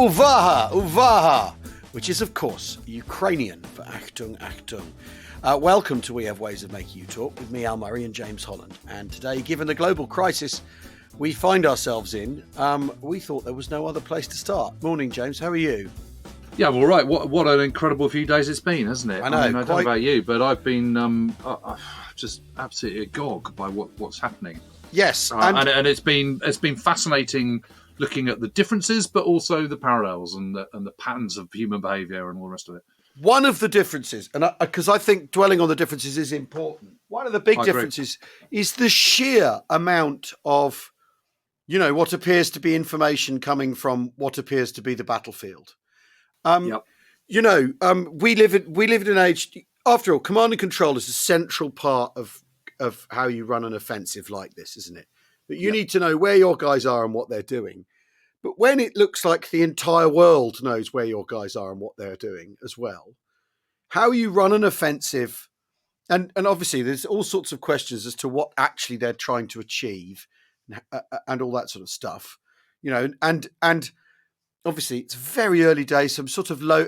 Uvaha, which is, of course, Ukrainian for Achtung, Achtung. Welcome to We Have Ways of Making You Talk with me, Murray and James Holland. And today, given the global crisis we find ourselves in, we thought there was no other place to start. Morning, James. How are you? Yeah, well, right. What an incredible few days it's been, hasn't it? I know. I don't know about you, but I've been just absolutely agog by what's happening. Yes, and it's been fascinating looking at the differences, but also the parallels and the patterns of human behaviour and all the rest of it. One of the differences, and because I think dwelling on the differences is important. One of the big differences is the sheer amount of, what appears to be information coming from what appears to be the battlefield. Yep. We live in an age. After all, command and control is a central part of how you run an offensive like this, isn't it? But you need to know where your guys are and what they're doing. But when it looks like the entire world knows where your guys are and what they're doing as well, how you run an offensive, and obviously there's all sorts of questions as to what actually they're trying to achieve, and all that sort of stuff, and obviously it's very early days. Some sort of low.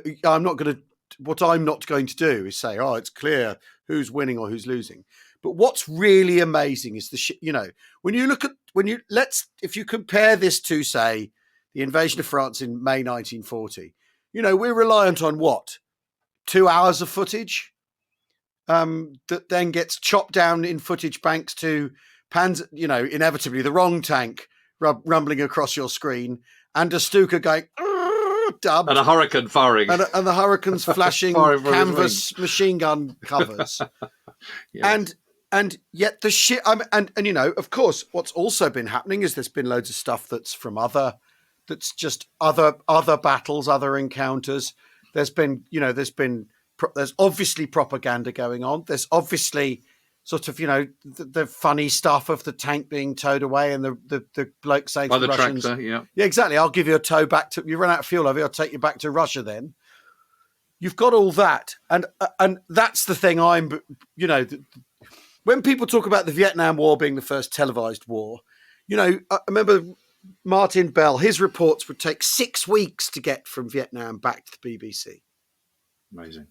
What I'm not going to do is say, it's clear who's winning or who's losing. But what's really amazing is if you compare this to, say, the invasion of France in May 1940, we're reliant on what? 2 hours of footage that then gets chopped down in footage banks to inevitably the wrong tank rumbling across your screen and a Stuka going, dubbed, and a hurricane firing. And the hurricane's flashing canvas machine gun covers. Yes. And yet the shit, of course, what's also been happening is there's been loads of stuff that's from other battles, other encounters. There's obviously propaganda going on. There's obviously sort of, the funny stuff of the tank being towed away and the bloke saying to the Russians, tractor, yeah, exactly. I'll give you a tow back to, you run out of fuel over here, I'll take you back to Russia then. You've got all that. And that's the thing when people talk about the Vietnam War being the first televised war, I remember Martin Bell, his reports would take 6 weeks to get from Vietnam back to the BBC. Amazing.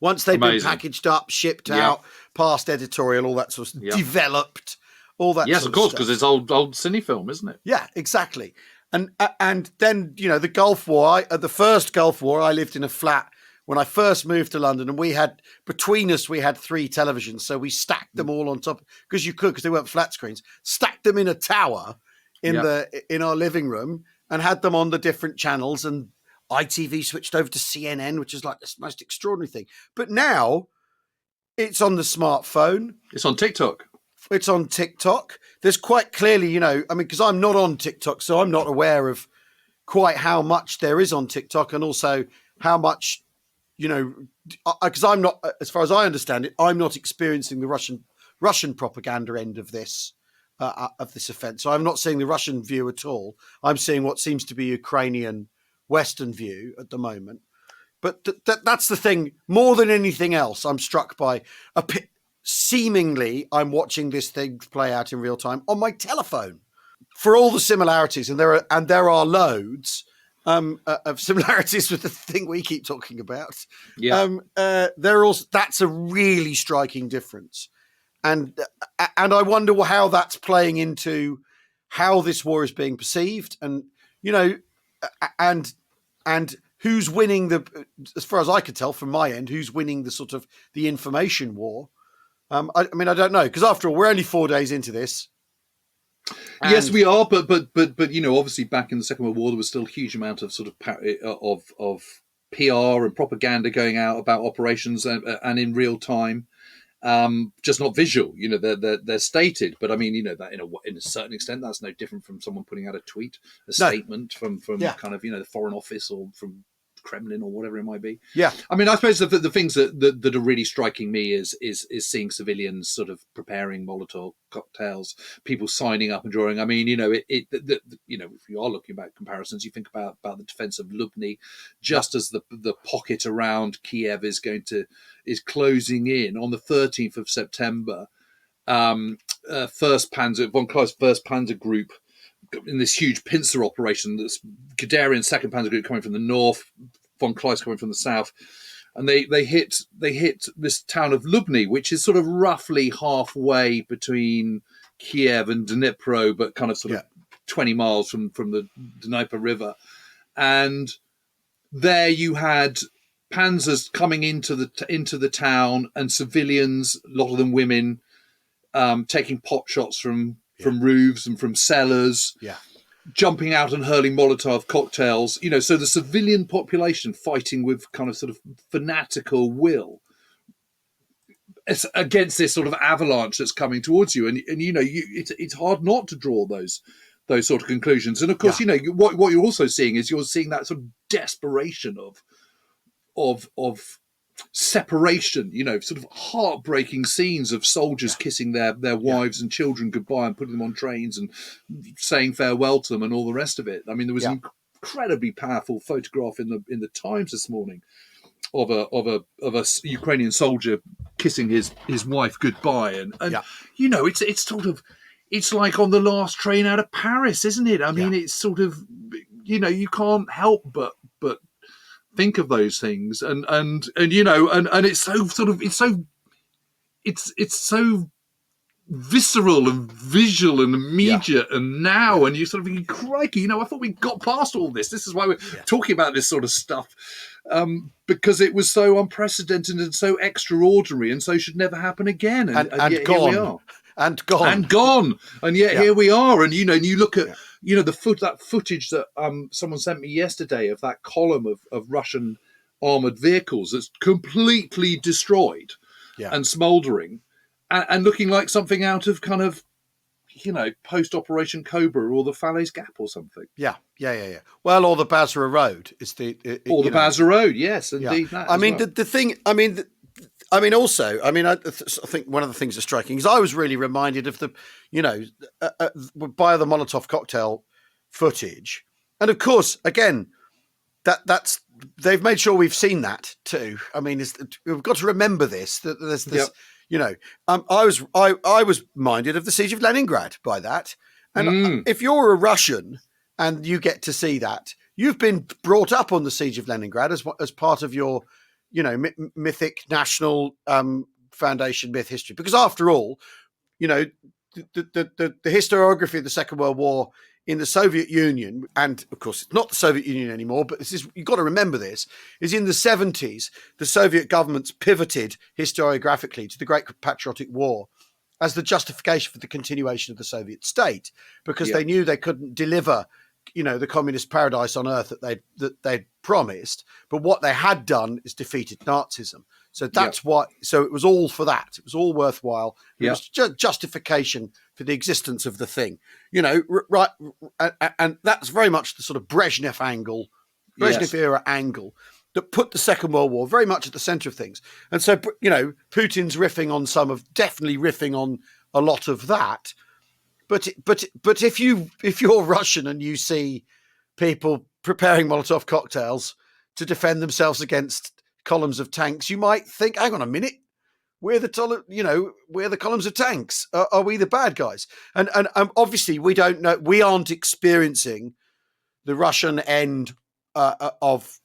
Once they'd been packaged up, shipped out, past editorial, all that sort of developed, all that. Yes, of course, because it's old cine film, isn't it? Yeah, exactly. And then the Gulf War. The first Gulf War, I lived in a flat when I first moved to London, and we had 3 televisions, so we stacked them all on top because they weren't flat screens. Stacked them in a tower in our living room and had them on the different channels, and ITV switched over to CNN, which is like the most extraordinary thing. But now it's on the smartphone. It's on TikTok. It's on TikTok. There's quite clearly, because I'm not on TikTok, so I'm not aware of quite how much there is on TikTok, and also how much, because I'm not, as far as I understand it, I'm not experiencing the Russian propaganda end of this offense. So I'm not seeing the Russian view at all. I'm seeing what seems to be Ukrainian Western view at the moment. But that's the thing. More than anything else, I'm struck by seemingly I'm watching this thing play out in real time on my telephone for all the similarities. And there are loads of similarities with the thing we keep talking about. Yeah. That's a really striking difference. And I wonder how that's playing into how this war is being perceived, and and who's winning as far as I could tell from my end, who's winning the sort of the information war. I don't know, because after all, we're only 4 days into this. Yes, we are, but obviously back in the Second World War, there was still a huge amount of sort of PR and propaganda going out about operations and in real time. Just not visual, they're stated, but that in a certain extent, that's no different from someone putting out a tweet, statement from kind of the Foreign Office or from Kremlin or whatever it might be. Yeah, I suppose the things that are really striking me is seeing civilians sort of preparing Molotov cocktails, people signing up and drawing. If you are looking about comparisons, you think about the defense of Lubny, just as the pocket around Kiev is closing in on the 13th of September. First Panzer, von Kleist's First Panzer Group in this huge pincer operation. That's Guderian's second Panzer Group coming from the north, von Kleist coming from the south, and they hit this town of Lubny, which is sort of roughly halfway between Kiev and Dnipro, but kind of sort of 20 miles from the Dnieper River. And there you had panzers coming into the town, and civilians, a lot of them women, taking pot shots from roofs and from cellars, jumping out and hurling Molotov cocktails. So the civilian population fighting with kind of sort of fanatical will against this sort of avalanche that's coming towards you, and it's hard not to draw those sort of conclusions. And of course, what you're also seeing is that sort of desperation of separation, sort of heartbreaking scenes of soldiers kissing their wives and children goodbye and putting them on trains and saying farewell to them and all the rest of it. I mean, there was an incredibly powerful photograph in the Times this morning of a Ukrainian soldier kissing his wife goodbye, and it's sort of, it's like on the last train out of Paris, isn't it? I mean, it's sort of, you can't help but think of those things, and it's so sort of, it's so visceral and visual and immediate, and now, and you sort of think, crikey, I thought we got past all this. This is why we're talking about this sort of stuff, because it was so unprecedented and so extraordinary, and so should never happen again. And yet gone. Here we are. And gone. And yet here we are. And and you look at that footage that someone sent me yesterday of that column of Russian armored vehicles that's completely destroyed and smouldering, and looking like something out of kind of post-Operation Cobra or the Falaise Gap or something. Yeah. Well, or the Basra Road. It's the Basra Road. Yes, indeed. I mean, the thing. I mean, I think one of the things that's striking is I was really reminded of the, by the Molotov cocktail footage, and of course, again, that's they've made sure we've seen that too. I mean, we've got to remember this, that there's this. I was minded of the siege of Leningrad by that, and if you're a Russian and you get to see that, you've been brought up on the siege of Leningrad as part of your mythic national foundation myth history, because after all, the historiography of the Second World War in the Soviet Union, and of course it's not the Soviet Union anymore, but you've got to remember this, is in the 70s, the Soviet governments pivoted historiographically to the Great Patriotic War as the justification for the continuation of the Soviet state, because they knew they couldn't deliver the communist paradise on earth that they'd promised, but what they had done is defeated Nazism. So that's why. So it was all for that. It was all worthwhile. It was justification for the existence of the thing. Right, and that's very much the sort of Brezhnev angle, Brezhnev era angle that put the Second World War very much at the centre of things. And so Putin's definitely riffing on a lot of that. But if you're Russian and you see people preparing Molotov cocktails to defend themselves against columns of tanks, you might think, hang on a minute, we're the columns of tanks. Are we the bad guys? And obviously we don't know. We aren't experiencing the Russian end of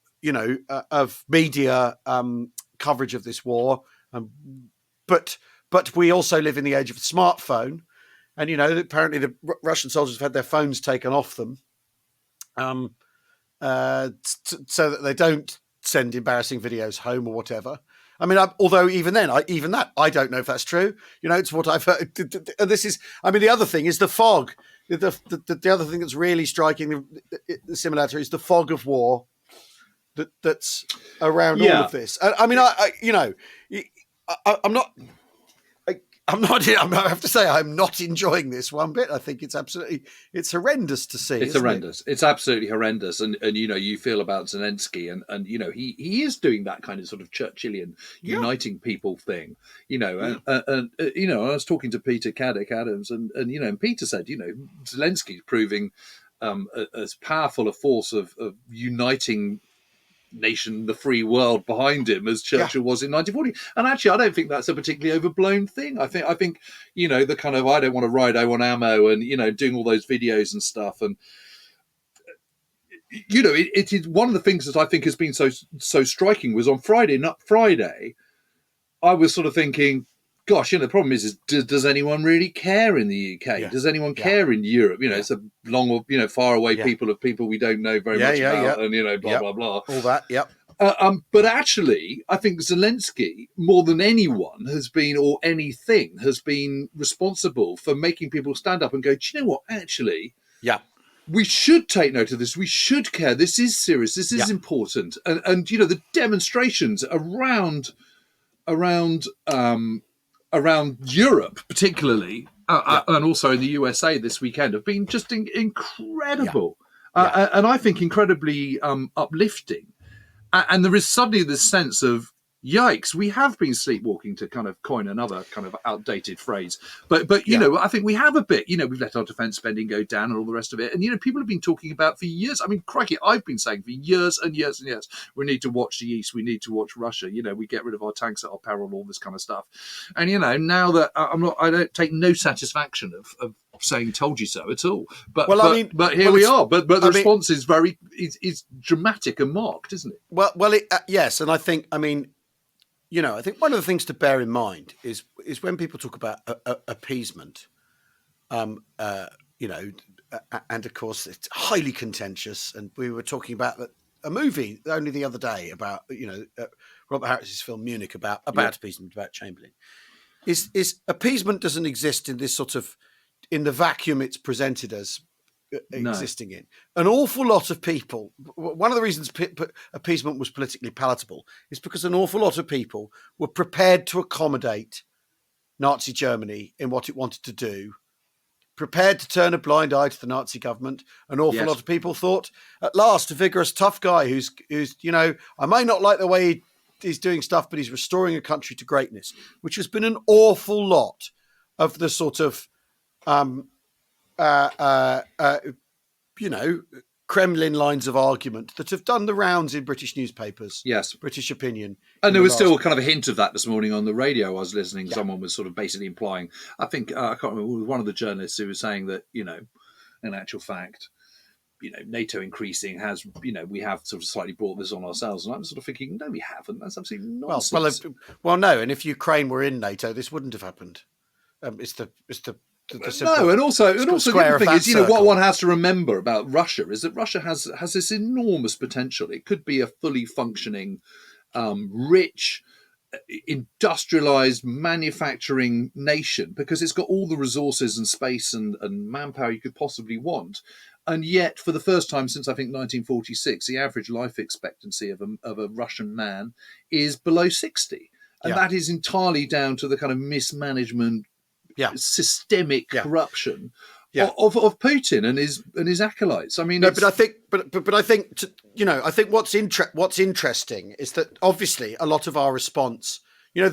media coverage of this war. But we also live in the age of the smartphone. And, apparently the Russian soldiers have had their phones taken off them so that they don't send embarrassing videos home or whatever. I mean, although even that, I don't know if that's true. It's what I've heard. And this is, the other thing is the fog. The other thing that's really striking the similarity is the fog of war that's around all of this. I have to say, I'm not enjoying this one bit. I think it's horrendous to see. It's horrendous. It's absolutely horrendous. And you feel about Zelensky, and he is doing that kind of sort of Churchillian uniting people thing. I was talking to Peter Caddick Adams, and Peter said, Zelensky's proving as powerful a force of uniting nation, the free world behind him as Churchill was in 1940. And actually, I don't think that's a particularly overblown thing. I think the kind of I don't want to ride, I want ammo, and doing all those videos and stuff, and it is one of the things that I think has been so striking was on Friday, I was sort of thinking, gosh, the problem is does anyone really care in the UK? Yeah. Does anyone care in Europe? It's a long, far away people of people we don't know very much about, and blah blah blah. All that, yep. But actually, I think Zelensky, more than anyone, has been responsible for making people stand up and go, do you know what? Actually, we should take note of this. We should care. This is serious. This is important. And the demonstrations around Europe, particularly, and also in the USA this weekend, have been just incredible, and I think incredibly uplifting. And there is suddenly this sense of, yikes, we have been sleepwalking, to kind of coin another kind of outdated phrase. But I think we have a bit, we've let our defence spending go down and all the rest of it. And, people have been talking about for years. I mean, crikey, I've been saying for years and years and years, we need to watch the East, we need to watch Russia. We get rid of our tanks at our peril, all this kind of stuff. And, now that I don't take no satisfaction of saying told you so at all. But here we are. But the response is is dramatic and marked, isn't it? Yes. And I think, I think one of the things to bear in mind is when people talk about appeasement, and of course it's highly contentious. And we were talking about a movie only the other day about Robert Harris's film Munich about appeasement, about Chamberlain. Is appeasement doesn't exist in this sort of in the vacuum it's presented as. Existing in an awful lot of people. One of the reasons appeasement was politically palatable is because an awful lot of people were prepared to accommodate Nazi Germany in what it wanted to do, prepared to turn a blind eye to the Nazi government. An awful lot of people thought, at last, a vigorous, tough guy who's I may not like the way he's doing stuff, but he's restoring a country to greatness, which has been an awful lot of the sort of Kremlin lines of argument that have done the rounds in British newspapers. Yes. British opinion. And there was still kind of a hint of that this morning on the radio. I was listening. Yeah. Someone was sort of basically implying, I think, I can't remember, one of the journalists who was saying that, in actual fact, NATO increasing has, we have sort of slightly brought this on ourselves. And I'm sort of thinking, no, we haven't. That's absolutely nonsense. Well, no. And if Ukraine were in NATO, this wouldn't have happened. It's the no, and also the other thing is, what one has to remember about Russia is that Russia has this enormous potential. It could be a fully functioning, rich, industrialized manufacturing nation because it's got all the resources and space and manpower you could possibly want. And yet, for the first time since I think 1946, the average life expectancy of a Russian man is below 60, and that is entirely down to the kind of mismanagement. Systemic corruption of Putin and his acolytes. I mean, no, but I think I think what's interesting is that obviously a lot of our response, a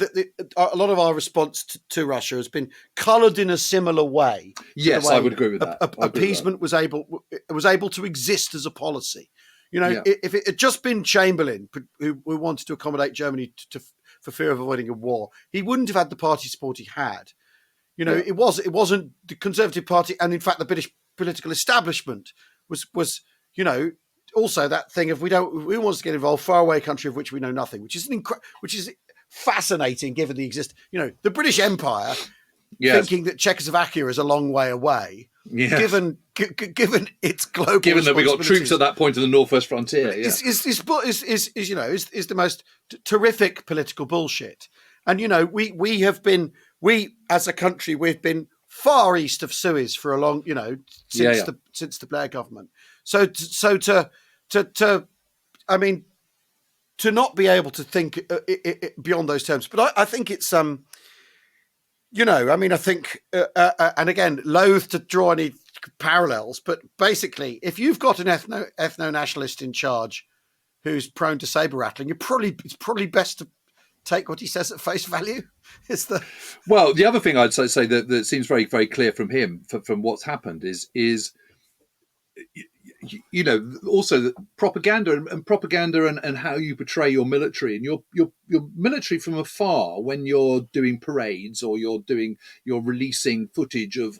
lot of our response to Russia has been coloured in a similar way. Yes, I would agree with that. Appeasement was able to exist as a policy. If it had just been Chamberlain who wanted to accommodate Germany for fear of avoiding a war, he wouldn't have had the party support he had. It wasn't the Conservative Party, and in fact, the British political establishment was also that thing of we want to get involved, far away country of which we know nothing, which is fascinating given the the British Empire thinking that Czechoslovakia is a long way away. Yes. Given its global, given that we got troops at that point of the northwest frontier, is the most terrific political bullshit. And we as a country, we've been far east of Suez for a long, since the Blair government. So to not be able to think beyond those terms. But I think it's I think, and again, loath to draw any parallels, but basically, if you've got an ethno-nationalist in charge who's prone to saber rattling, it's probably best to take what he says at face value. Well, the other thing I'd say that seems very, very clear from him, from what's happened, is also the propaganda and how you portray your military and your military from afar when you're doing parades or you're releasing footage of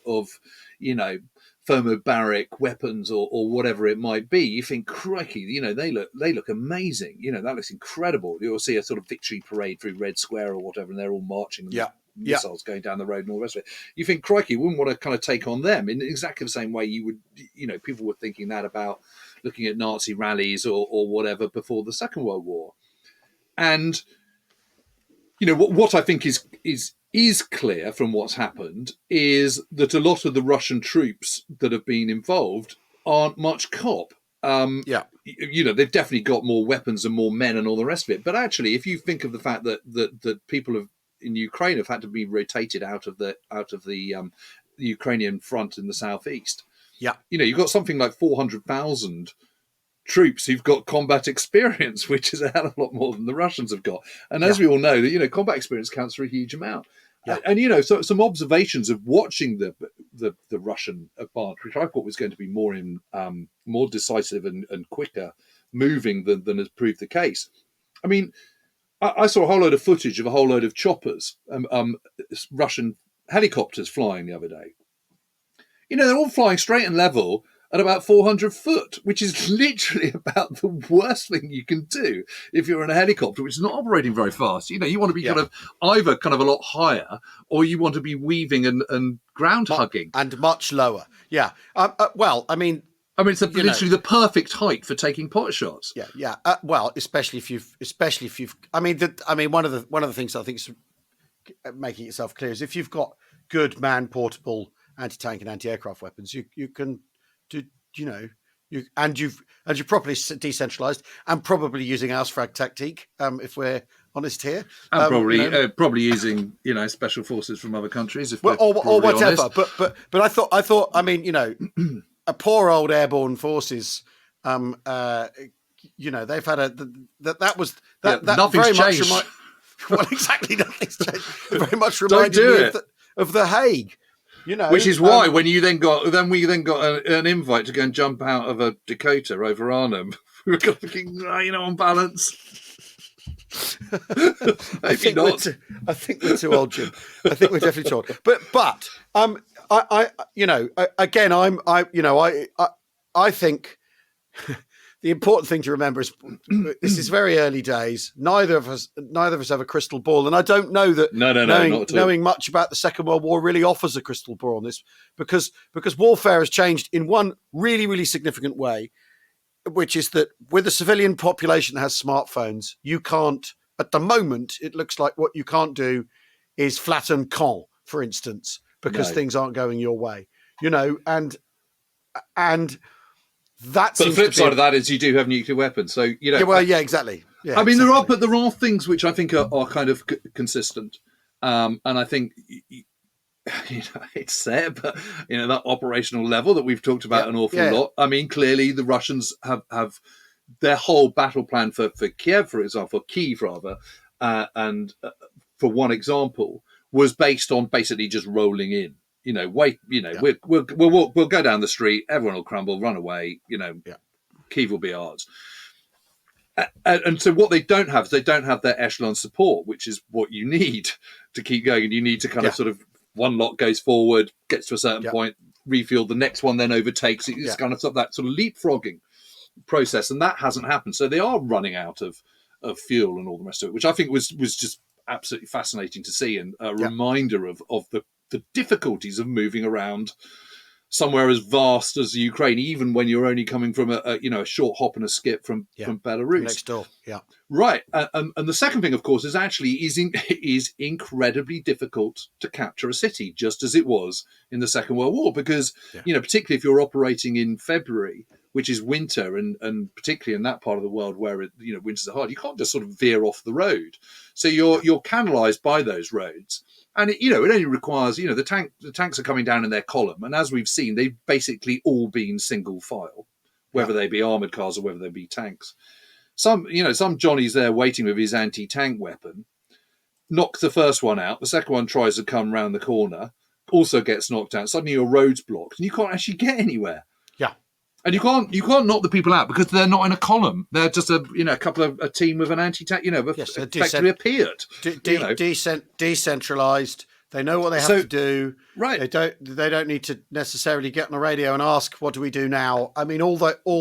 thermobaric weapons or whatever it might be. You think, crikey, they look amazing. That looks incredible. You'll see a sort of victory parade through Red Square or whatever, and they're all marching. And missiles going down the road and all the rest of it. You think, crikey, wouldn't want to kind of take on them in exactly the same way you would, people were thinking that about looking at Nazi rallies or whatever before the Second World War. And, what I think is clear from what's happened is that a lot of the Russian troops that have been involved aren't much cop. They've definitely got more weapons and more men and all the rest of it. But actually, if you think of the fact that people in Ukraine have had to be rotated out of the Ukrainian front in the southeast. Yeah, you've got something like 400,000 troops who've got combat experience, which is a hell of a lot more than the Russians have got. And as we all know, that combat experience counts for a huge amount. Yeah. And so some observations of watching the Russian advance, which I thought was going to be more decisive and quicker moving than has proved the case. I mean, I saw a whole load of footage of a whole load of choppers, Russian helicopters flying the other day. They're all flying straight and level at about 400 foot, which is literally about the worst thing you can do if you're in a helicopter, which is not operating very fast. You want to be kind of either kind of a lot higher, or you want to be weaving and ground hugging. And much lower. Yeah. I mean, it's literally the perfect height for taking pot shots. Yeah. Especially if you've. One of the things I think is making itself clear is if you've got good man-portable anti-tank and anti-aircraft weapons, you can do. You're properly decentralized and probably using Ausfrag tactique. If we're honest here, and probably using special forces from other countries, or whatever. Honest. But I thought. I mean, a poor old airborne forces, they've had nothing's very changed. Much exactly, nothing's changed. Very much reminded me of the Hague, which is why when we then got an invite to go and jump out of a Dakota over Arnhem, we were thinking, on balance. I think we're too old, Jim. I think we're definitely too old. But I think the important thing to remember is this is very early days. Neither of us have a crystal ball, and I don't know that knowing much about the Second World War really offers a crystal ball on this, because warfare has changed in one really, really significant way, which is that with a civilian population that has smartphones, you can't, at the moment, it looks like what you can't do is flatten Caen, for instance, because things aren't going your way, and that. But the flip side of that is you do have nuclear weapons, so exactly. Yeah, there are things which I think are kind of consistent, and I think it's there, but that operational level that we've talked about an awful lot. I mean, clearly the Russians have their whole battle plan for Kiev, for example, Kiev rather, and for one example, was based on basically just rolling in. We'll go down the street, everyone will crumble, run away. Kiev will be ours. And so what they don't have is their echelon support, which is what you need to keep going. And you need to kind of sort of one lot goes forward, gets to a certain point, refuel, the next one then overtakes. It's kind of that sort of leapfrogging process, and that hasn't happened. So they are running out of fuel and all the rest of it, which I think was just absolutely fascinating to see, and a reminder of the difficulties of moving around somewhere as vast as Ukraine, even when you're only coming from a short hop and a skip from Belarus next door. Yeah, right. And the second thing, of course, is incredibly difficult to capture a city, just as it was in the Second World War, because particularly if you're operating in February, which is winter, and particularly in that part of the world where winters are hard, you can't just sort of veer off the road. So you're canalised by those roads. And it only requires, the tanks are coming down in their column, and as we've seen, they've basically all been single file, whether they be armoured cars or whether they be tanks. Some Johnny's there waiting with his anti-tank weapon, knocks the first one out, the second one tries to come round the corner, also gets knocked out. Suddenly your road's blocked, and you can't actually get anywhere. Yeah. And you can't knock the people out because they're not in a column. They're just a team with an anti-tank, effectively appeared. Decentralized. They know what they have to do. Right. They don't need to necessarily get on the radio and ask, what do we do now? I mean, all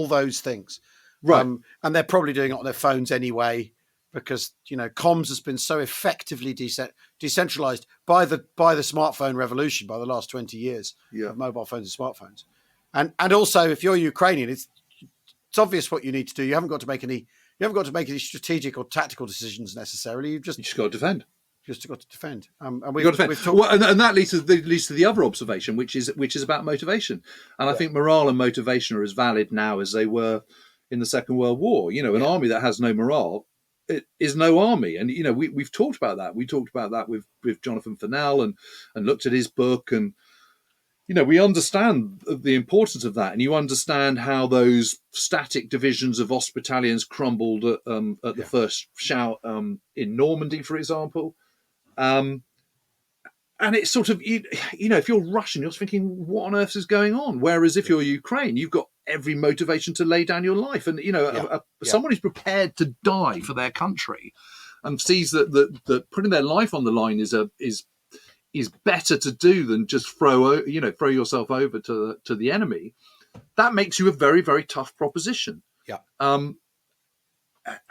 those things. Right. And they're probably doing it on their phones anyway, because, comms has been so effectively decentralized by the smartphone revolution, by the last 20 years of mobile phones and smartphones. And also, if you're Ukrainian, it's obvious what you need to do. You haven't got to make any strategic or tactical decisions necessarily. You just got to defend. Just got to defend. And we've got to defend. And that leads to the other observation, which is about motivation. And I think morale and motivation are as valid now as they were in the Second World War. An army that has no morale, it is no army. And we've talked about that. We talked about that with Jonathan Fennell and looked at his book, and we understand the importance of that, and you understand how those static divisions of Ostbattalions crumbled at the first shout in Normandy, for example. And it's sort of, if you're Russian, you're thinking, what on earth is going on? Whereas if you're Ukraine, you've got every motivation to lay down your life. And, someone who's prepared to die for their country and sees that putting their life on the line is better to do than just throw yourself over to the enemy. That makes you a very, very tough proposition. Yeah.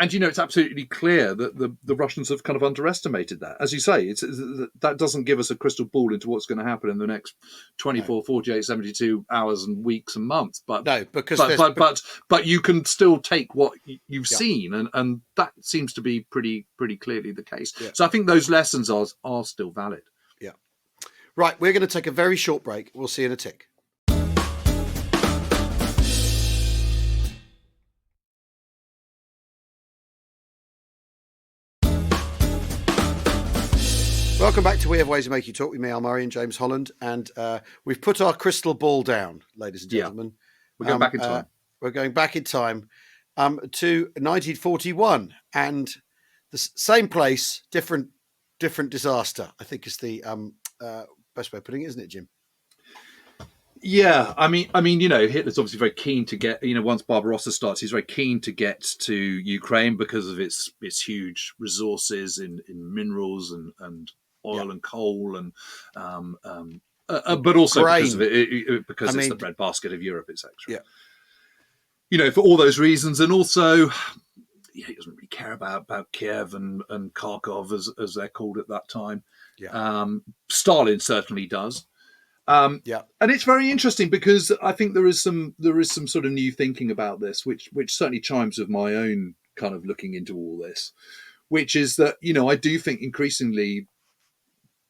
And it's absolutely clear that the Russians have kind of underestimated that. As you say, that doesn't give us a crystal ball into what's going to happen in the next 24, 48, 72 hours and weeks and months. But no, because but you can still take what you've seen, and that seems to be pretty clearly the case. Yeah. So I think those lessons are still valid. Yeah. Right, we're going to take a very short break. We'll see you in a tick. Welcome back to We Have Ways to Make You Talk with me, Murray and James Holland. And we've put our crystal ball down, ladies and gentlemen. We're going back in time. We're going back in time to 1941. And the same place, different disaster, I think is the best way of putting it, isn't it, Jim? Yeah, I mean, Hitler's obviously very keen to get, once Barbarossa starts, he's very keen to get to Ukraine because of its huge resources in minerals and oil and coal and but also grain. because it's the breadbasket of Europe, etc. Yeah. For all those reasons, and also he doesn't really care about Kiev and Kharkov as they're called at that time. Yeah. Stalin certainly does. And it's very interesting because I think there is some sort of new thinking about this, which certainly chimes with my own kind of looking into all this, which is that I do think increasingly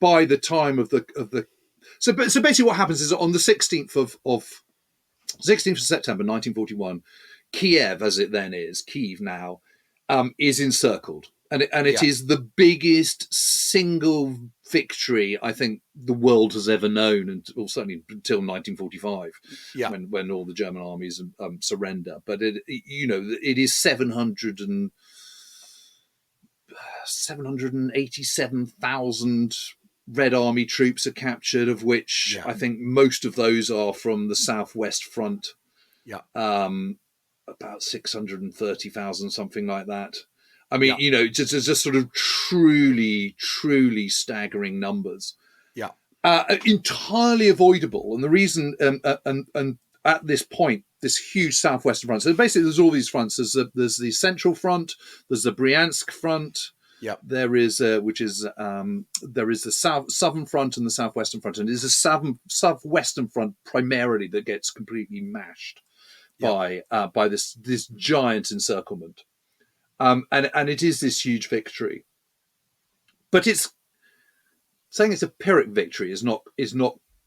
by the time of the so basically what happens is on the 16th of September 1941, Kiev, as it then is, Kyiv now, is encircled. And it is the biggest single victory I think the world has ever known, and certainly until 1945, when all the German armies surrender. But it is 787,000 Red Army troops are captured, of which I think most of those are from the Southwest Front. Yeah, about 630,000, something like that. I mean, just sort of truly, truly staggering numbers. Yeah, entirely avoidable. And the reason, and at this point, this huge southwestern front. So basically, there's all these fronts. There's the Central Front. There's the Bryansk Front. Yeah, there is there is the Southern Front and the Southwestern Front, and it is the Southwestern Front primarily that gets completely mashed by this giant encirclement. And it is this huge victory, but it's saying it's a Pyrrhic victory is not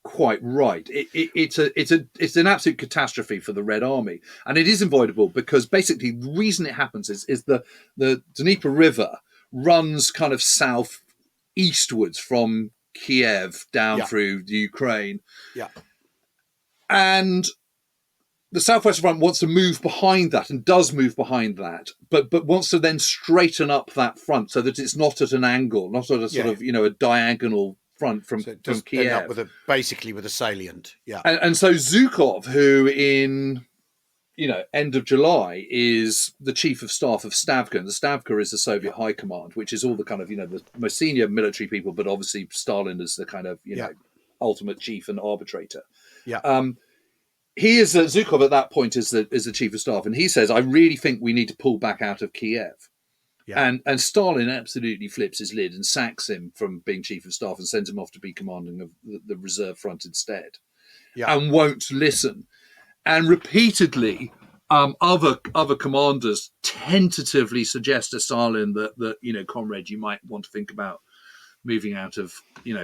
quite right. It's an absolute catastrophe for the Red Army, and it is avoidable because basically the reason it happens is the Dnieper River runs kind of south eastwards from Kiev down through the Ukraine, and the Southwest Front wants to move behind that and does move behind that, but wants to then straighten up that front so that it's not at an angle, not at a sort of a diagonal front from Kiev. End up basically with a salient. Yeah, and so Zhukov, who in end of July is the chief of staff of Stavka. And the Stavka is the Soviet High Command, which is all the kind of, the most senior military people, but obviously Stalin is the kind of, ultimate chief and arbitrator. Yeah. He is Zhukov at that point is the chief of staff, and he says, "I really think we need to pull back out of Kiev." Yeah. And Stalin absolutely flips his lid and sacks him from being chief of staff and sends him off to be commanding of the reserve front instead, and won't listen. And repeatedly, other commanders tentatively suggest to Stalin that comrade, you might want to think about moving out of,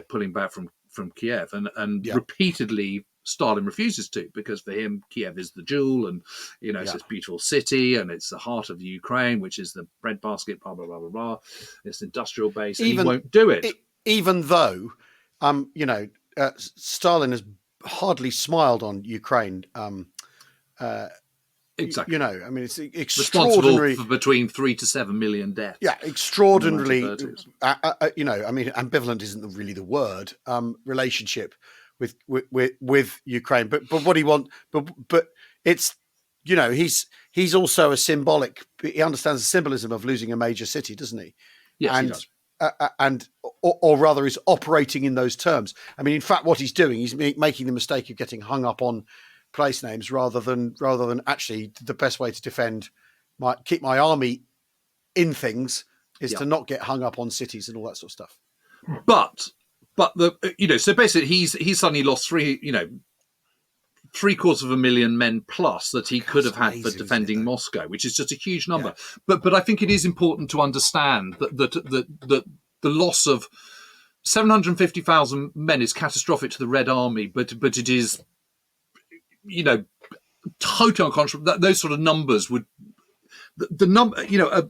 pulling back from Kiev, and repeatedly Stalin refuses to, because for him Kiev is the jewel, and it's this beautiful city, and it's the heart of the Ukraine, which is the breadbasket, blah blah blah blah blah. It's an industrial base, and he won't do it. Even though, Stalin has hardly smiled on Ukraine. Exactly. It's extraordinary. Responsible for between 3 to 7 million deaths. Yeah, extraordinarily. Ambivalent isn't really the word. Relationship with Ukraine, but what he wants, but it's he's also a symbolic. He understands the symbolism of losing a major city, doesn't he? Yes, he does. Or rather, is operating in those terms. I mean, in fact, what he's doing, he's making the mistake of getting hung up on place names rather than actually the best way to keep my army in things is to not get hung up on cities and all that sort of stuff. But so basically he's suddenly lost 750,000 men plus that he could have had for defending Moscow, which is just a huge number. Yeah. But I think it is important to understand that the loss of 750,000 men is catastrophic to the Red Army, but it is totally unconscionable. Those sort of numbers would the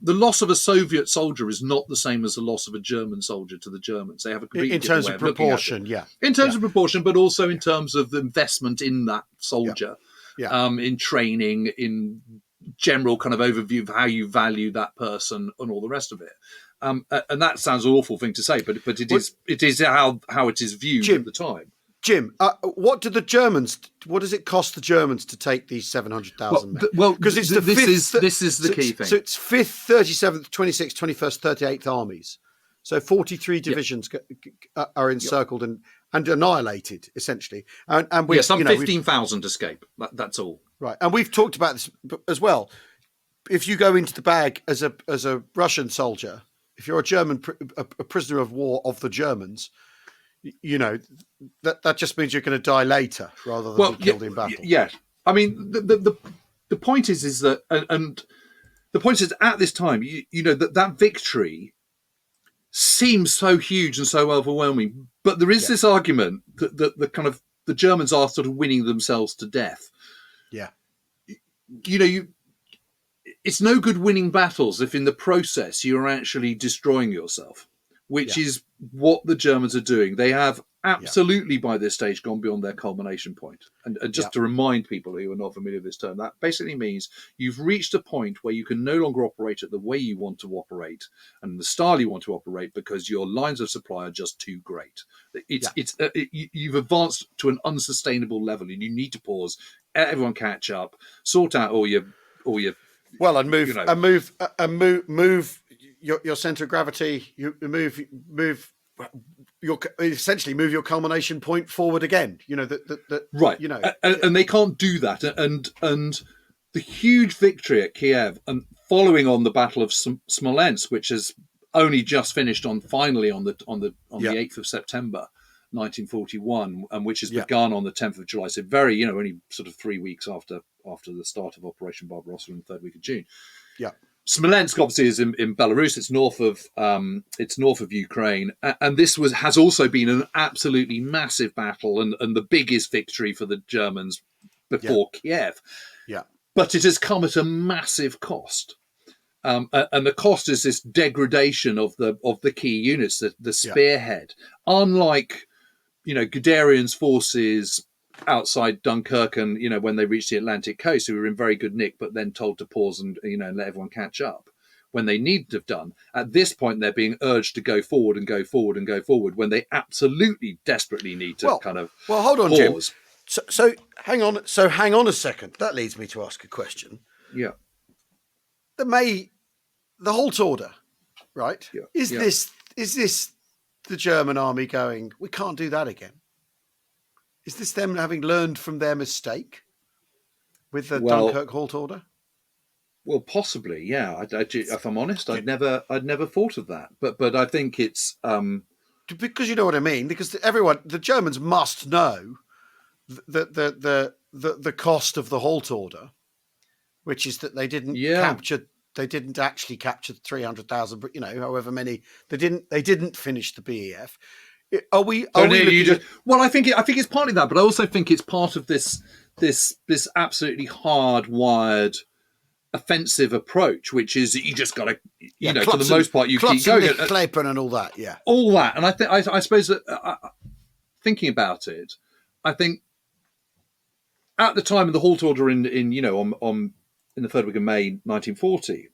loss of a Soviet soldier is not the same as the loss of a German soldier to the Germans. They have a completely different way of looking at it. In terms of proportion, but also in terms of the investment in that soldier, in training, in general kind of overview of how you value that person and all the rest of it. And that sounds an awful thing to say, but it is how it is viewed at the time. Jim, what does it cost the Germans to take these 700,000 men? Because this is the key thing. So it's 5th, 37th, 26th, 21st, 38th armies. So 43 divisions are encircled and annihilated, essentially. And some 15,000 escape. That's all. Right, and we've talked about this as well. If you go into the bag as a Russian soldier, if you're a prisoner of war of the Germans, that just means you're going to die later rather than be killed in battle. Yeah, I mean the point is that, and the point is at this time, that victory seems so huge and so overwhelming, but there is this argument that the kind of the Germans are sort of winning themselves to death. Yeah, it's no good winning battles if in the process you're actually destroying yourself, which is what the Germans are doing. They have absolutely by this stage gone beyond their culmination point. And just to remind people who are not familiar with this term, that basically means you've reached a point where you can no longer operate at the way you want to operate and the style you want to operate because your lines of supply are just too great. You've advanced to an unsustainable level and you need to pause, everyone catch up, sort out all your move your center of gravity. You move your culmination point forward again. Right. And they can't do that. And the huge victory at Kiev and following on the Battle of Smolensk, which has only just finished finally on the 8th of September. 1941, and which has begun on the 10th of July. So very, only sort of 3 weeks after the start of Operation Barbarossa in the third week of June. Yeah, Smolensk obviously is in Belarus. It's north of Ukraine, and this has also been an absolutely massive battle and the biggest victory for the Germans before Kiev. Yeah, but it has come at a massive cost. And the cost is this degradation of the key units, the spearhead. Unlike Guderian's forces outside Dunkirk and, when they reached the Atlantic coast, who were in very good nick, but then told to pause and, let everyone catch up when they need to have done. At this point, they're being urged to go forward and go forward and go forward when they absolutely desperately need to hold on, pause. Jim. So hang on. So hang on a second. That leads me to ask a question. Yeah. The halt order, right? Yeah. Is this the German army going, we can't do that again? Is this them having learned from their mistake with the Dunkirk halt order? Well, possibly, yeah. If I'm honest, I'd never thought of that. But I think it's because you know what I mean. Because the Germans must know the cost of the halt order, which is that they didn't capture. They didn't actually capture 300,000, but however many they didn't finish the BEF. Well, I think it's partly that, but I also think it's part of this absolutely hardwired offensive approach, which is that you just got to, for the most part, you keep going and all that, all that. And I suppose that thinking about it, I think at the time of the halt order in the third week of May 1940,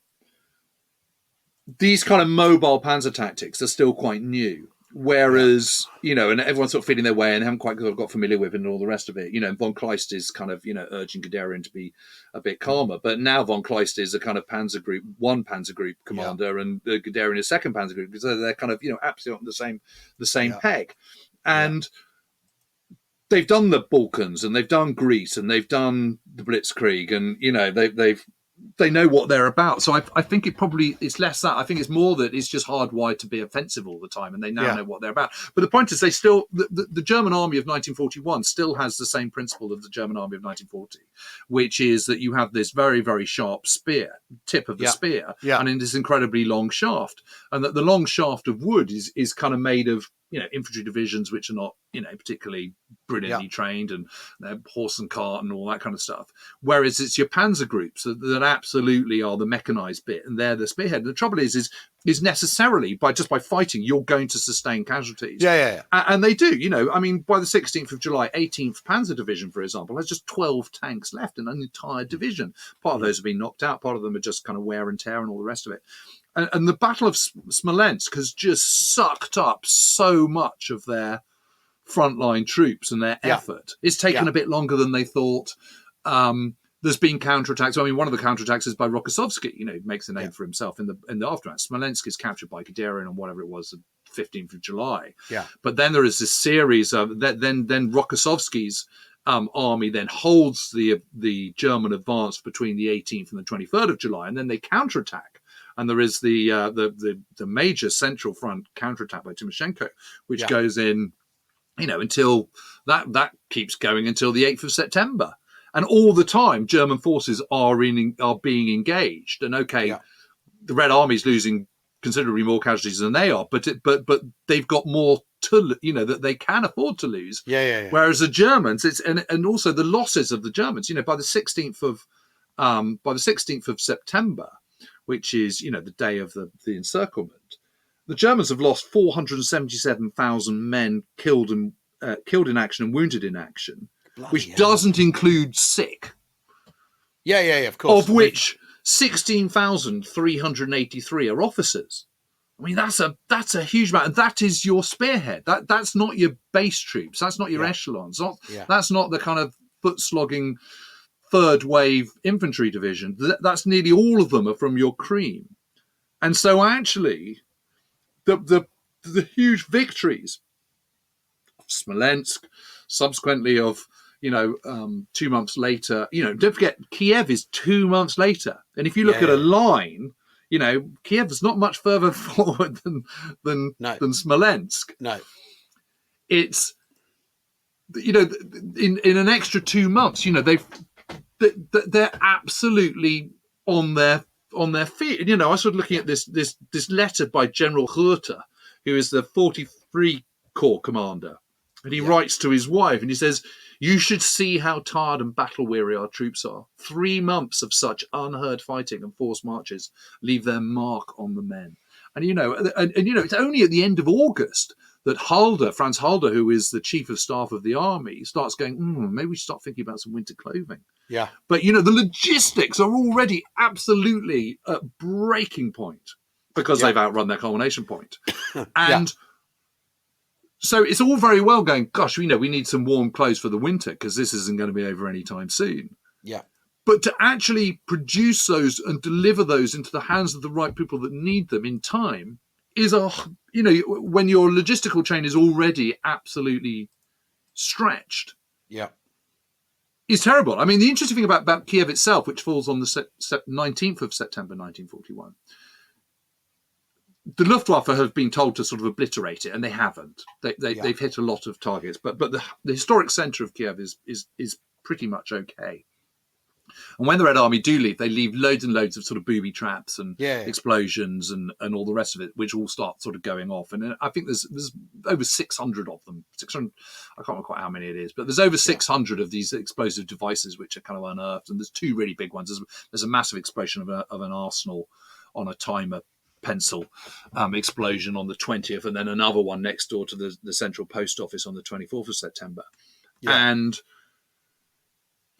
these kind of mobile panzer tactics are still quite new. Whereas, and everyone's sort of feeling their way and haven't quite got familiar with it and all the rest of it. Von Kleist is kind of, urging Guderian to be a bit calmer. But now Von Kleist is a kind of one panzer group commander, and Guderian is second panzer group, because they're kind of, absolutely on the same peg. And they've done the Balkans, and they've done Greece, and they've done the Blitzkrieg, and, they know what they're about. So I think it's less that. I think it's more that it's just hardwired to be offensive all the time, and they now know what they're about. But the point is, the German army of 1941 still has the same principle of the German army of 1940, which is that you have this very, very sharp tip of the spear, and in this incredibly long shaft, and that the long shaft of wood is kind of made of infantry divisions which are not particularly brilliantly trained, and they're horse and cart and all that kind of stuff. Whereas it's your panzer groups that absolutely are the mechanized bit, and they're the spearhead. And the trouble is necessarily by fighting, you're going to sustain casualties. And they do. By the 16th of July, 18th Panzer Division, for example, has just 12 tanks left in an entire division. Part of those have been knocked out. Part of them are just kind of wear and tear and all the rest of it. And the Battle of Smolensk has just sucked up so much of their frontline troops and their effort. It's taken a bit longer than they thought. There's been counterattacks. One of the counterattacks is by Rokossovsky. He makes a name for himself in the aftermath. Smolensk is captured by Guderian on whatever it was, the 15th of July. But then there is this series of then Rokossovsky's army then holds the German advance between the 18th and the 23rd of July, and then they counterattack. And there is the major Central Front counterattack by Timoshenko, which goes in, until that keeps going until the 8th of September. And all the time, German forces are being engaged. And the Red Army's losing considerably more casualties than they are, but they've got more that they can afford to lose. Whereas the Germans, and also the losses of the Germans, by the 16th of September, which is, the day of the encirclement, the Germans have lost 477,000 men killed in action and wounded in action, which doesn't include sick. Of course. Of which 16,383 are officers. That's a huge amount, and that is your spearhead. That's not your base troops. That's not your echelons. That's not the kind of foot-slogging third wave infantry division. That's nearly all of them are from your cream. And so actually the huge victories of Smolensk, subsequently of 2 months later, don't forget Kiev is 2 months later. And if you look at a line, Kiev is not much further forward than Smolensk. No. It's in an extra 2 months, they're absolutely on their feet. And I was sort of looking at this letter by General Reuter, who is the 43 Corps commander, and he writes to his wife, and he says, "You should see how tired and battle weary our troops are. 3 months of such unheard fighting and forced marches leave their mark on the men." And it's only at the end of August that Franz Halder, who is the chief of staff of the army, starts going, maybe we should start thinking about some winter clothing. But, the logistics are already absolutely at breaking point because they've outrun their culmination point. And So it's all very well going, gosh, we need some warm clothes for the winter because this isn't going to be over anytime soon. Yeah. But to actually produce those and deliver those into the hands of the right people that need them in time is when your logistical chain is already absolutely stretched. Yeah. Is terrible. I mean, the interesting thing about Kiev itself, which falls on the 19th of September 1941, the Luftwaffe have been told to sort of obliterate it, and they haven't. They've hit a lot of targets, but the historic centre of Kiev is pretty much okay. And when the Red Army do leave, they leave loads and loads of sort of booby traps and explosions and all the rest of it, which all start sort of going off. And I think there's over 600 of them. 600, I can't remember quite how many it is, but there's over 600 of these explosive devices which are kind of unearthed. And there's two really big ones. There's a massive explosion of an arsenal on a timer pencil explosion on the 20th, and then another one next door to the central post office on the 24th of September. Yeah. And,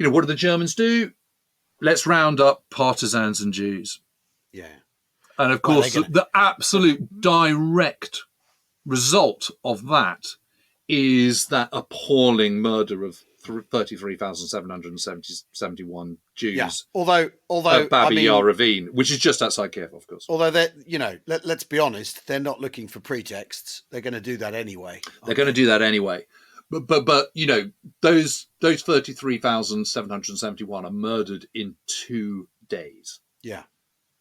what do the Germans do? Let's round up partisans and Jews. Yeah. And of course, the absolute direct result of that is that appalling murder of 33,771 Jews. Yeah. Although Babi Yar Ravine, which is just outside Kiev, of course. Although let's be honest, they're not looking for pretexts. They're going to do that anyway. They're going to do that anyway. But those 33,771 are murdered in 2 days. Yeah.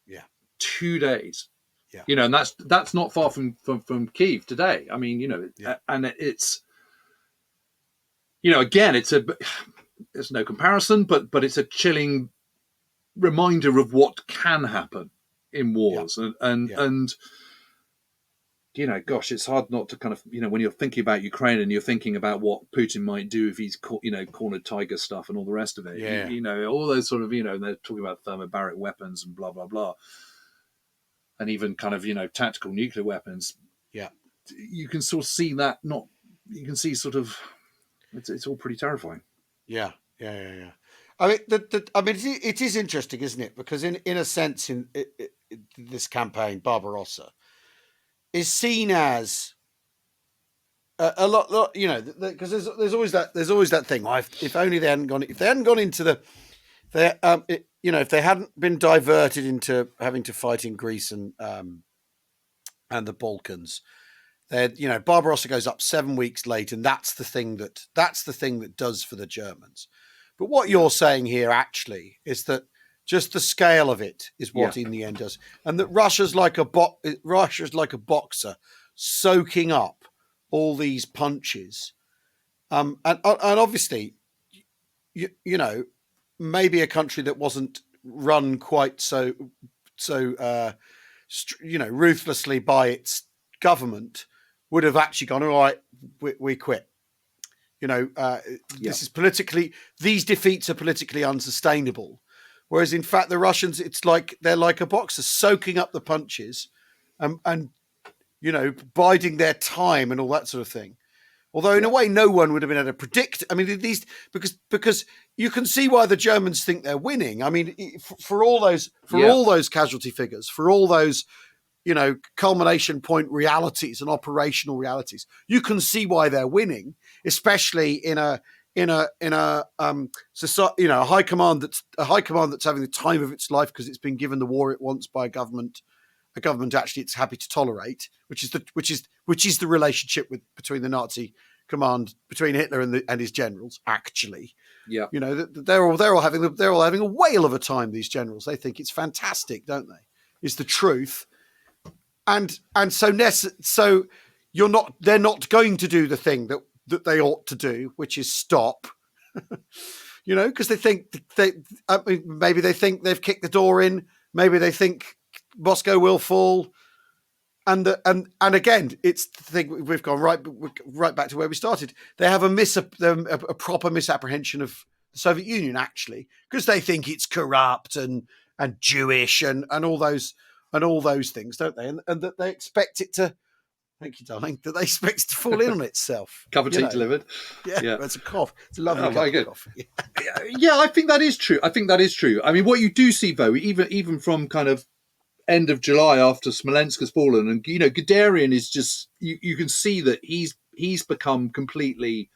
Yeah. 2 days. Yeah. And that's not far from Kiev today. I mean, and it's again, there's no comparison, but it's a chilling reminder of what can happen in wars. Yeah. And gosh, it's hard not to kind of, when you're thinking about Ukraine and you're thinking about what Putin might do if he's, cornered tiger stuff and all the rest of it. Yeah. All those sort of, they're talking about thermobaric weapons and blah, blah, blah. And even kind of, tactical nuclear weapons. Yeah. You can sort of see that you can see sort of, it's all pretty terrifying. Yeah. Yeah. I mean, it is interesting, isn't it? Because in a sense, in this campaign, Barbarossa is seen as a lot, because there's always that thing. If only they hadn't gone into if they hadn't been diverted into having to fight in Greece and the Balkans, then Barbarossa goes up 7 weeks late, and that's the thing that does for the Germans. But what you're saying here actually is that just the scale of it is what in the end does, and that Russia's like a boxer soaking up all these punches, and obviously, maybe a country that wasn't run quite so ruthlessly by its government would have actually gone, all right, we quit. This is these defeats are politically unsustainable. Whereas in fact, the Russians, it's like they're like a boxer soaking up the punches and biding their time and all that sort of thing. Although in a way, no one would have been able to predict. I mean, these because you can see why the Germans think they're winning. I mean, for all those casualty figures, for all those culmination point realities and operational realities, you can see why they're winning, especially in a high command that's having the time of its life because it's been given the war it wants by a government actually it's happy to tolerate, which is the relationship between the Nazi command, between Hitler and his generals. Actually, they're all having a whale of a time. These generals, they think it's fantastic, don't they? Is the truth, and so they're not going to do the thing that they ought to do, which is stop. Because they think maybe they think they've kicked the door in. Maybe they think Moscow will fall, and again, it's the thing. We've gone right back to where we started. They have a proper misapprehension of the Soviet Union, actually, because they think it's corrupt and Jewish and all those things, don't they? And that they expect it to. Thank you, darling. That they expect it to fall in on itself. Cup of tea delivered. Yeah, that's a cough. It's a lovely cup of coffee. Yeah, I think that is true. I mean, what you do see, though, even from kind of end of July after Smolensk has fallen, and Guderian is just you can see that he's he's become completely.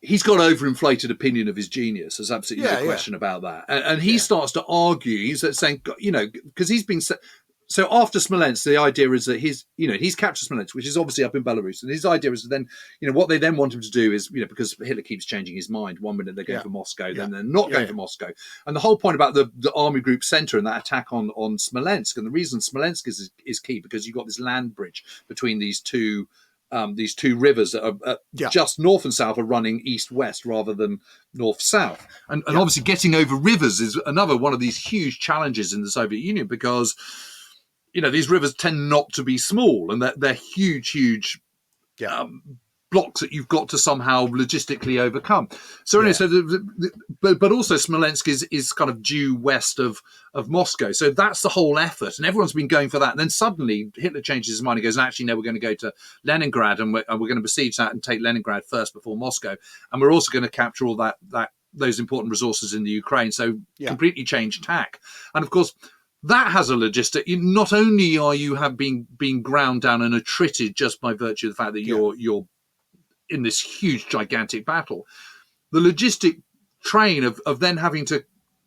He's got overinflated opinion of his genius. There's absolutely no question about that. And he starts to argue. He's saying, because he's been. So after Smolensk, the idea is that he's captured Smolensk, which is obviously up in Belarus. And his idea is then, what they then want him to do is, because Hitler keeps changing his mind. 1 minute they're going for Moscow, then they're not going for Moscow. And the whole point about the army group center and that attack on Smolensk, and the reason Smolensk is key, because you've got this land bridge between these two rivers that are just north and south are running east-west rather than north-south. And obviously getting over rivers is another one of these huge challenges in the Soviet Union, because these rivers tend not to be small, and they're huge blocks that you've got to somehow logistically overcome. So anyway, but also Smolensk is kind of due west of Moscow. So that's the whole effort, and everyone's been going for that. And then suddenly Hitler changes his mind and goes, actually, no, we're going to go to Leningrad, and we're going to besiege that and take Leningrad first before Moscow. And we're also going to capture all those important resources in the Ukraine. So completely change tack. And of course, that has a logistic. Not only are you being ground down and attrited just by virtue of the fact that you're in this huge, gigantic battle, the logistic train of then having to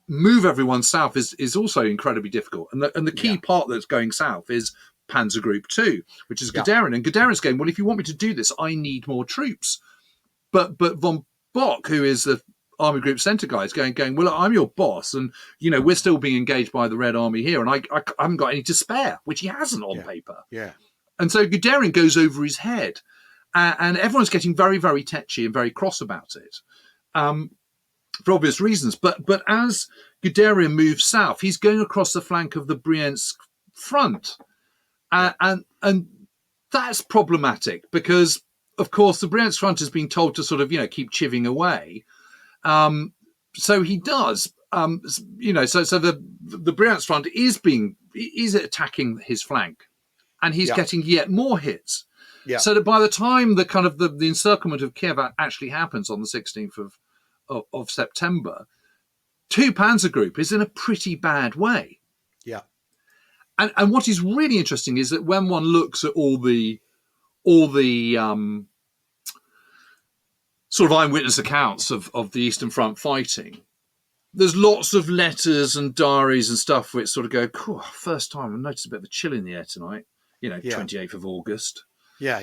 move everyone south is also incredibly difficult. And the key part that's going south is Panzer Group 2, which is Guderian. And Guderian's going, well, if you want me to do this, I need more troops. But von Bock, who is the Army Group Centre guy, is going, well, I'm your boss, and we're still being engaged by the Red Army here, and I haven't got any to spare, which he hasn't on paper. Yeah. And so Guderian goes over his head, and everyone's getting very, very tetchy and very cross about it, for obvious reasons. But as Guderian moves south, he's going across the flank of the Bryansk front, and that's problematic because, of course, the Bryansk front has been told to sort of keep chipping away. So he does, so the Bryansk front is attacking his flank, and he's getting yet more hits. Yeah. So that by the time the encirclement of Kiev actually happens on the 16th of September, 2 Panzer Group is in a pretty bad way. Yeah. And what is really interesting is that when one looks at all the sort of eyewitness accounts of the Eastern Front fighting, there's lots of letters and diaries and stuff which sort of go, cool, first time I noticed a bit of a chill in the air tonight, 28th of August. Yeah.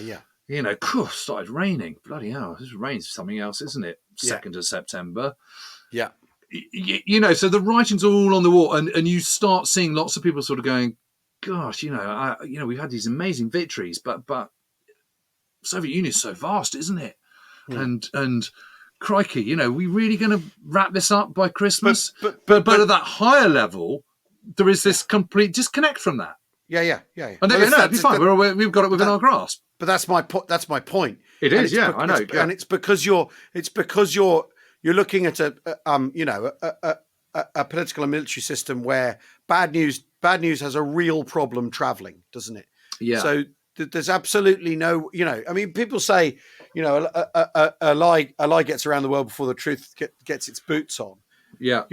Cool, started raining. Bloody hell, this rain's something else, isn't it? 2nd of September. Yeah. So the writing's all on the wall, and you start seeing lots of people sort of going, gosh, we've had these amazing victories, but Soviet Union is so vast, isn't it? And crikey, we really going to wrap this up by Christmas? But at that higher level, there is this complete disconnect from that. Yeah. And they go, no, it'd be fine. We've got it within our grasp. But that's my point. That's my point. It is, I know. And it's because you're looking at a political and military system where bad news has a real problem traveling, doesn't it? Yeah. So there's absolutely no, people say, a lie gets around the world before the truth gets its boots on. Yeah.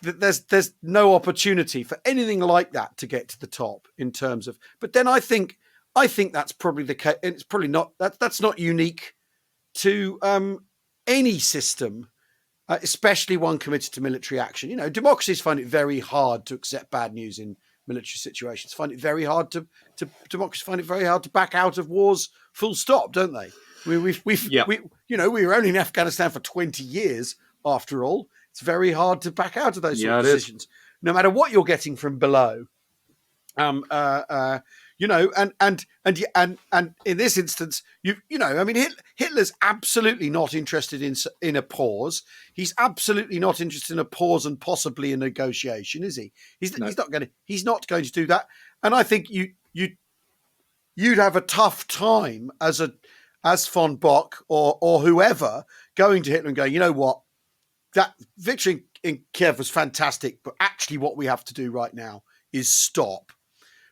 There's no opportunity for anything like that to get to the top in terms of, but then I think that's probably the case. It's probably not, that's not unique to any system, especially one committed to military action. Democracies find it very hard to accept bad news in military situations. Democracies find it very hard to back out of wars, full stop, don't they? We were only in Afghanistan for 20 years after all. It's very hard to back out of those sort of decisions, no matter what you're getting from below. And in this instance, Hitler's absolutely not interested in a pause. He's absolutely not interested in a pause and possibly a negotiation, is he? He's not going to do that. And I think you'd have a tough time as von Bock or whoever going to Hitler and going, you know what, that victory in Kiev was fantastic, but actually what we have to do right now is stop.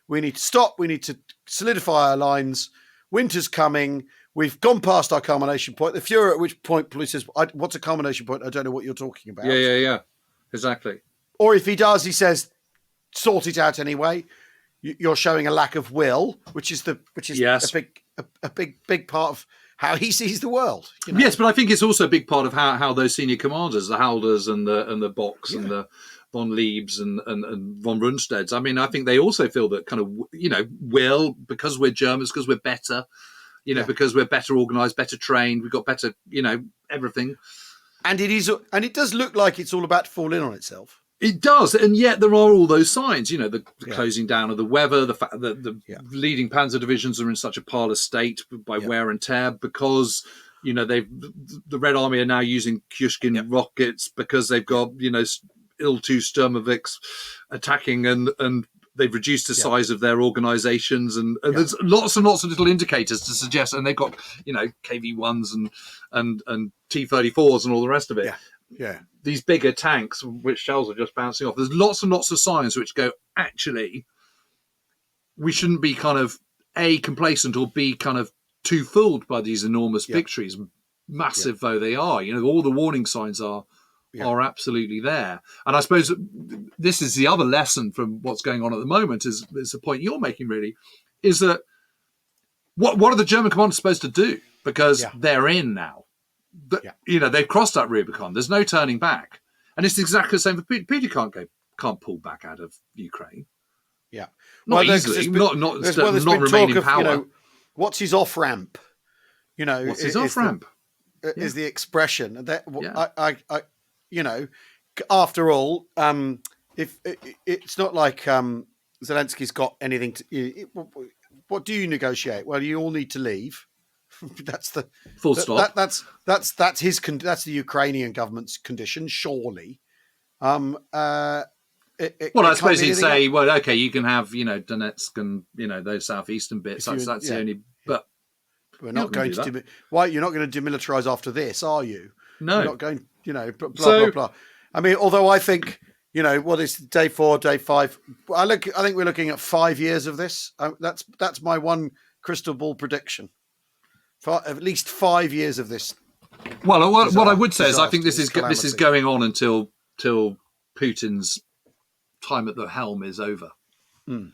We need to stop. We need to solidify our lines. Winter's coming. We've gone past our culmination point. The Fuhrer, at which point police says, what's a culmination point? I don't know what you're talking about. Yeah. Exactly. Or if he does, he says, sort it out anyway. you're showing a lack of will, which is Yes. a big part of how he sees the world. Yes, but I think it's also a big part of how those senior commanders, the Halders and the Bocks and the von Liebs and von Rundsteds. I mean, I think they also feel that kind of, will, because we're Germans, because we're better, because we're better organised, better trained, we've got better, everything. And it does look like it's all about to fall in on itself. It does, and yet there are all those signs. The closing down of the weather, the fact that the leading panzer divisions are in such a parlous state by wear and tear because the Red Army are now using Kushkin rockets because they've got Il-2 Sturmovix attacking and they've reduced the size of their organisations and there's lots and lots of little indicators to suggest, and they've got KV-1s and T-34s and all the rest of it. Yeah. These bigger tanks, which shells are just bouncing off. There's lots and lots of signs which go, actually, we shouldn't be kind of A, complacent, or B, kind of too fooled by these enormous victories, massive though they are. All the warning signs are absolutely there. And I suppose this is the other lesson from what's going on at the moment, is the point you're making, really, is that what are the German commanders supposed to do? Because they're in now. They've crossed that Rubicon. There's no turning back, and it's exactly the same for Putin. Putin can't pull back out of Ukraine. Yeah, not easily. Not remain in power. What's his off ramp? What's his off ramp? Is the expression that after all, if it's not like Zelensky's got anything to. What do you negotiate? Well, you all need to leave. That's the full stop. That's the Ukrainian government's condition, surely. I suppose he'd say, well, okay, you can have Donetsk and those southeastern bits. That's the only. But we're not going to. Why you're not going to demilitarize after this, are you? No, you're not going. Blah blah. I mean, although I think what is day 4, day 5. I think we're looking at 5 years of this. That's my one crystal ball prediction. For at least 5 years of this. Well, what I would say is I think this is going on until Putin's time at the helm is over, and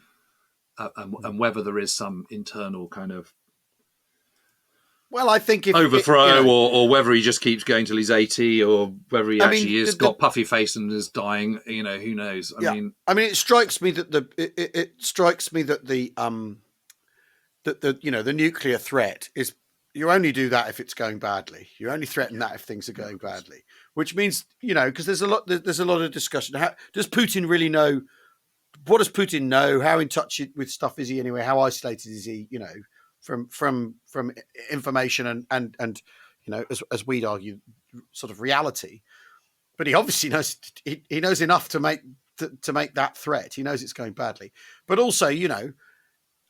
whether there is some internal kind of I think overthrow or whether he just keeps going till he's 80, or whether he actually got puffy face and is dying. Who knows? I mean, it strikes me that the nuclear threat is. You only do that if it's going badly. You only threaten that if things are going badly, which means, because there's a lot of discussion. How does Putin really know? What does Putin know? How in touch with stuff is he anyway? How isolated is he, from information and as we'd argue, sort of reality? But he obviously knows, he knows enough to make that threat. He knows it's going badly. But also,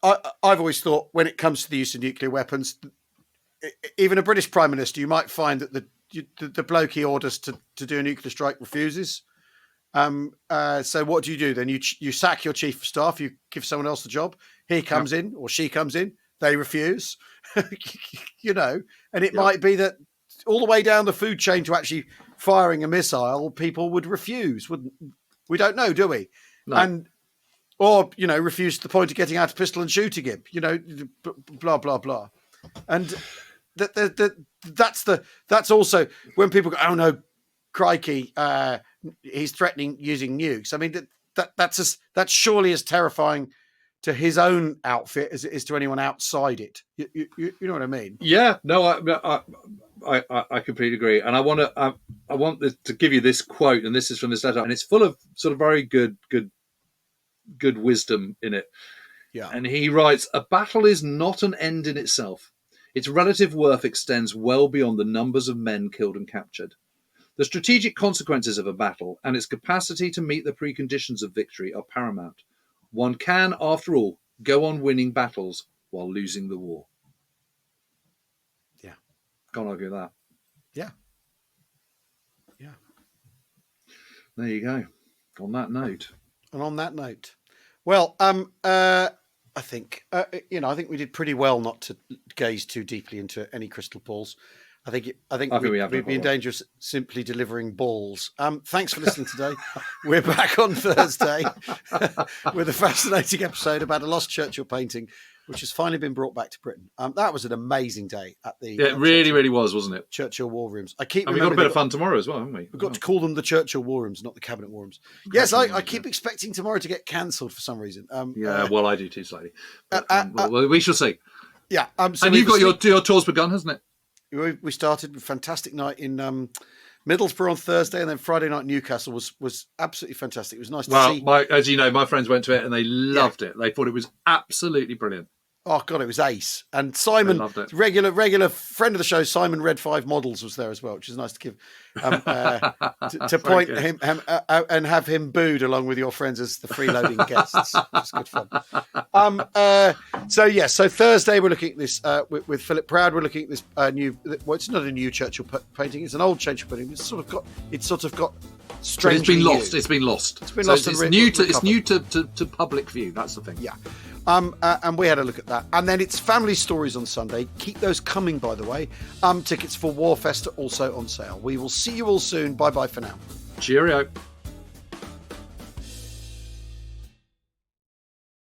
I've always thought when it comes to the use of nuclear weapons, even a British Prime Minister, you might find that the bloke he orders to do a nuclear strike refuses. So what do you do then? You sack your chief of staff. You give someone else the job. He comes in or she comes in. They refuse. And it might be that all the way down the food chain to actually firing a missile, people would refuse. Wouldn't we? Don't know, do we? No. Or refuse to the point of getting out a pistol and shooting him. Blah blah blah, and. That's also when people go, oh no, crikey, he's threatening using nukes. I mean, that's surely as terrifying to his own outfit as it is to anyone outside it. You know what I mean? Yeah, no, I completely agree. And I want to give you this quote, and this is from this letter, and it's full of sort of very good wisdom in it. Yeah. And he writes, "A battle is not an end in itself. Its relative worth extends well beyond the numbers of men killed and captured. The strategic consequences of a battle and its capacity to meet the preconditions of victory are paramount. One can, after all, go on winning battles while losing the war." Yeah. Can't argue that. Yeah. Yeah. There you go. On that note. And on that note, well, I think, I think we did pretty well not to gaze too deeply into any crystal balls. I think we'd be in danger of simply delivering balls. Thanks for listening today. We're back on Thursday with a fascinating episode about a lost Churchill painting, which has finally been brought back to Britain. That was an amazing day at the. Yeah, it really was, wasn't it? Churchill War Rooms. We've got a bit of fun tomorrow as well, haven't we? We've got to call them the Churchill War Rooms, not the Cabinet War Rooms. Yes, I keep expecting tomorrow to get cancelled for some reason. Well, I do too slightly. Well, we shall see. Yeah. So and you've got your tours begun, hasn't it? We started with a fantastic night in Middlesbrough on Thursday, and then Friday night Newcastle was absolutely fantastic. It was nice to see. As you know, my friends went to it and they loved it. They thought it was absolutely brilliant. Oh God, it was ace. And Simon, regular friend of the show, Simon Red 5 Models was there as well, which is nice to give to point him out and have him booed along with your friends as the freeloading guests. It's good fun. So Thursday we're looking at this with Philip Proud. We're looking at this new. Well, it's not a new Churchill painting; it's an old Churchill painting. It's sort of got. It's been lost. It's been lost. It's new to public view. That's the thing. Yeah. And we had a look at that. And then it's Family Stories on Sunday. Keep those coming, by the way. Tickets for Warfest are also on sale. We will see you all soon. Bye-bye for now. Cheerio.